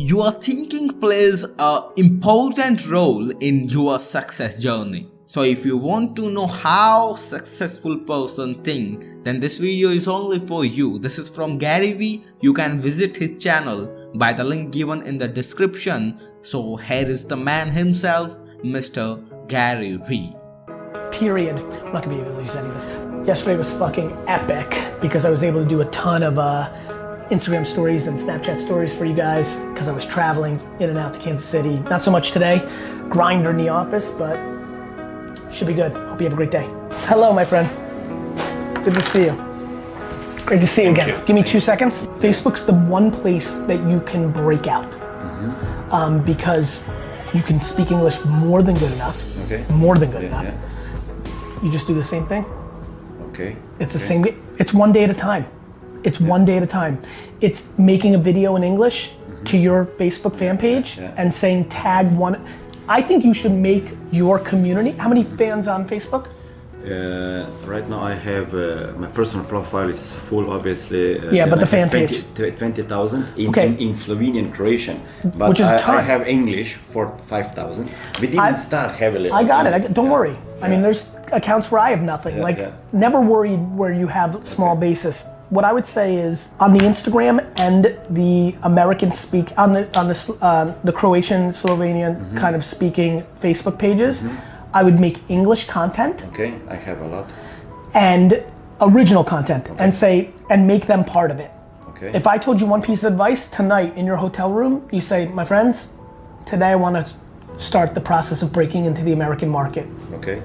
Your thinking plays an important role in your success journey. So if you want to know how successful person think, then this video is only for you. This is from Garyvee. You can visit his channel by the link given in the description. So here is the man himself, Mr. Garyvee. Period. I'm not gonna be able to use any of this. Yesterday was fucking epic because I was able to do a ton of Instagram stories and Snapchat stories for you guys because I was traveling in and out to Kansas City. Not so much today, grinder in the office, but should be good. Hope you have a great day. Hello, my friend. Good to see you. Great to see you again. Give me 2 seconds. Facebook's the one place that you can break out because you can speak English more than good enough. Okay. More than good enough. Yeah. You just do the same thing. Okay. It's the same. It's one day at a time. It's one day at a time. It's making a video in English to your Facebook fan page and saying tag one. I think you should make your community. How many fans on Facebook? Right now I have, my personal profile is full obviously. But the fan page? 20,000 in Slovenian, Croatian. But which is a ton. I have English for 5,000. We didn't start heavily. I got it, don't worry. I mean, there's accounts where I have nothing. Never worry where you have small basis. What I would say is on the Instagram and the American speak on the Croatian, Slovenian kind of speaking Facebook pages, I would make English content. Okay, I have a lot. And original content and say and make them part of it. Okay. If I told you one piece of advice tonight in your hotel room, you say, my friends, today I want to start the process of breaking into the American market. Okay.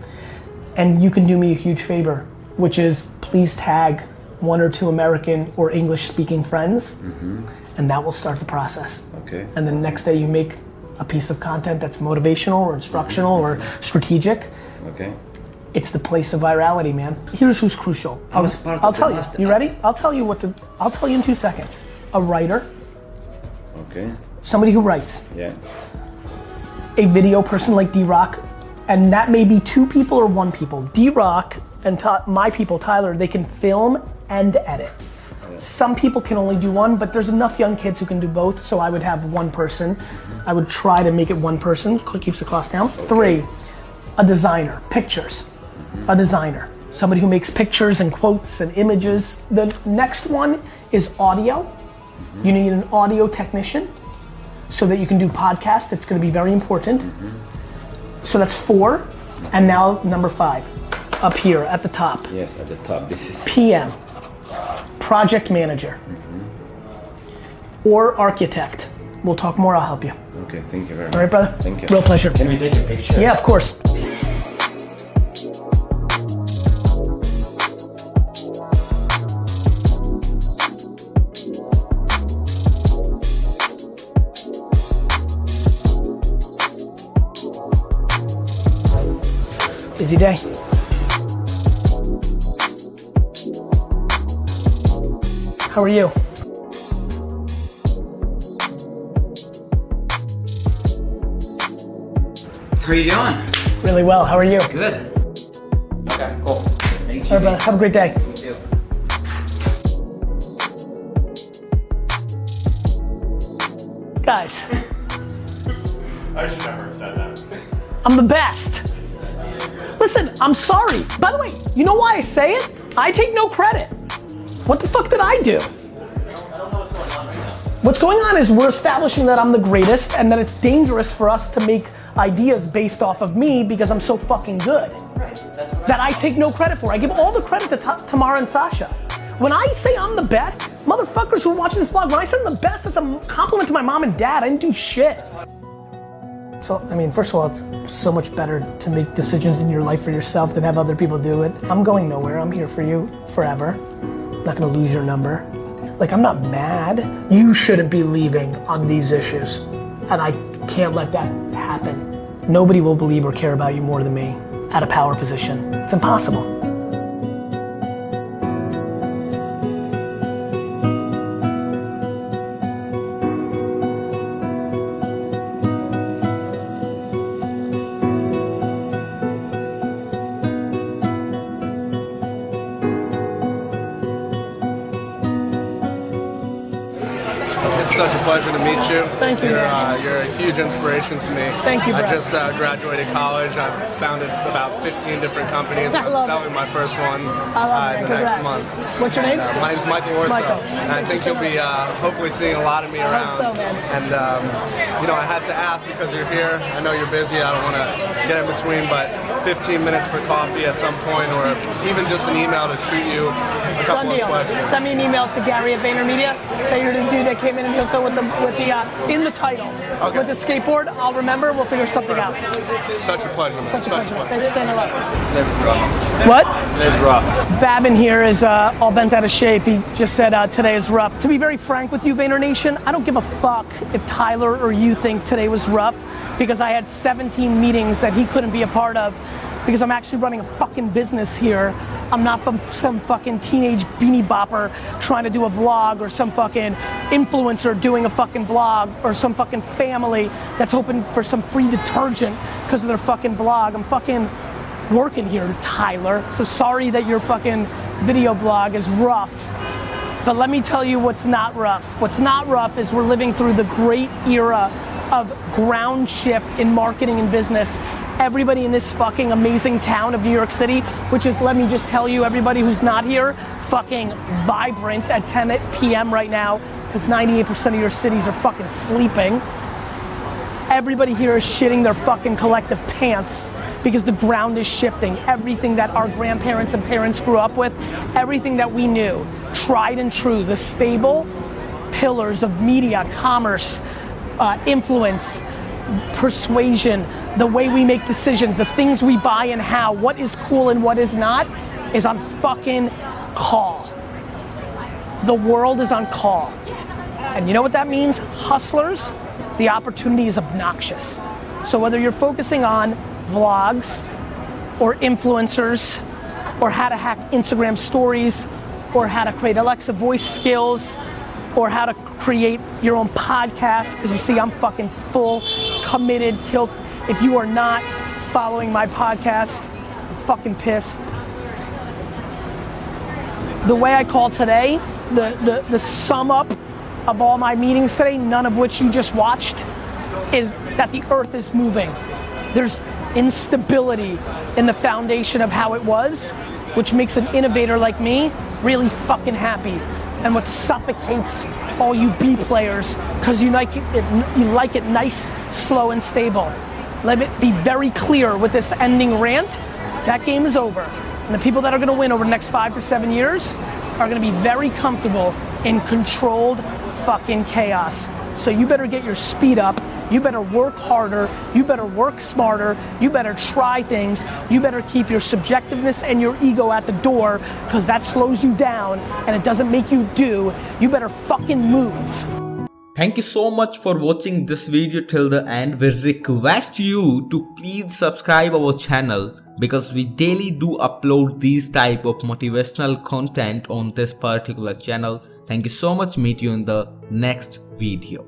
And you can do me a huge favor, which is please tag 1 or 2 American or English speaking friends, and that will start the process. Okay. And then the next day you make a piece of content that's motivational or instructional or strategic. Okay. It's the place of virality, man. Here's who's crucial. I'll tell you. You ready? I'll tell you in 2 seconds. A writer. Okay. Somebody who writes. Yeah. A video person like D-Rock, and that may be 2 people or 1 people. D-Rock and my people, Tyler, they can film and edit. Some people can only do one, but there's enough young kids who can do both, so I would have 1 person. I would try to make it 1 person, keeps the cost down. 3, a designer, pictures. A designer, somebody who makes pictures and quotes and images. The next one is audio. You need an audio technician so that you can do podcasts. It's gonna be very important. So that's 4, and now number 5. Up here at the top. Yes, at the top. This is PM, project manager, or architect. We'll talk more. I'll help you. Okay, thank you very much. All right, brother. Thank you. Real pleasure. Can we take a picture? Yeah, of course. Busy day. How are you? How are you doing? Really well, how are you? Good. Okay, cool. Thanks. All right, have a great day. You too. Guys. I should never have said that. I'm the best. Listen, I'm sorry. By the way, you know why I say it? I take no credit. What the fuck did I do? I don't know what's going on right now. What's going on is we're establishing that I'm the greatest and that it's dangerous for us to make ideas based off of me because I'm so fucking good. Right. That I take no credit for. I give all the credit to Tamara and Sasha. When I say I'm the best, motherfuckers who are watching this vlog, when I say I'm the best, it's a compliment to my mom and dad. I didn't do shit. So, I mean, first of all, it's so much better to make decisions in your life for yourself than have other people do it. I'm going nowhere. I'm here for you forever. I'm not gonna lose your number. Like, I'm not mad. You shouldn't be leaving on these issues. And I can't let that happen. Nobody will believe or care about you more than me at a power position. It's impossible. So such a pleasure to meet you. Thank you, man. You're a huge inspiration to me. Thank you, bro. I just graduated college. I've founded about 15 different companies. I I'm love selling my first one I love it. in the next Congrats. month. What's your name? My name's Michael Orso. Michael. And I think you'll be hopefully seeing a lot of me around. so, man. And I had to ask because you're here. I know you're busy. I don't want to get in between, but 15 minutes for coffee at some point, or even just an email to shoot you a couple Done of deal. questions. Send me an email to Gary at Vaynermedia. Say you're the dude that came in and also with the in the title. Okay. With the skateboard, I'll remember. We'll figure something out. Such a pleasure, man. Such a pleasure. pleasure. Thanks for saying hello. Today's rough. What? Today's rough. Babin here is all bent out of shape. He just said today is rough. To be very frank with you, Vayner Nation, I don't give a fuck if Tyler or you think today was rough, because I had 17 meetings that he couldn't be a part of, because I'm actually running a fucking business here. I'm not some fucking teenage beanie bopper trying to do a vlog, or some fucking influencer doing a fucking blog, or some fucking family that's hoping for some free detergent because of their fucking blog. I'm fucking working here, Tyler. So sorry that your fucking video blog is rough. But let me tell you what's not rough. What's not rough is we're living through the great era of ground shift in marketing and business. Everybody in this fucking amazing town of New York City, which is, let me just tell you, everybody who's not here, fucking vibrant at 10 p.m. right now, because 98% of your cities are fucking sleeping. Everybody here is shitting their fucking collective pants because the ground is shifting. Everything that our grandparents and parents grew up with, everything that we knew, tried and true, the stable pillars of media, commerce, influence, persuasion, the way we make decisions, the things we buy and how, what is cool and what is not, is on fucking call. The world is on call. And you know what that means? Hustlers, the opportunity is obnoxious. So whether you're focusing on vlogs or influencers, or how to hack Instagram stories, or how to create Alexa voice skills, or how to create your own podcast, because you see I'm fucking full, committed till, if you are not following my podcast, I'm fucking pissed. The way I call today, the sum up of all my meetings today, none of which you just watched, is that the earth is moving. There's instability in the foundation of how it was, which makes an innovator like me really fucking happy. And what suffocates all you B players, because you like it nice, slow, and stable. Let it be very clear with this ending rant, that game is over. And the people that are gonna win over the next 5 to 7 years are gonna be very comfortable in controlled fucking chaos. So you better get your speed up, you better work harder, you better work smarter, you better try things, you better keep your subjectiveness and your ego at the door, because that slows you down and it doesn't make you do. You better fucking move. Thank you so much for watching this video till the end. We request you to please subscribe our channel, because we daily do upload these type of motivational content on this particular channel. Thank you so much. Meet you in the next video.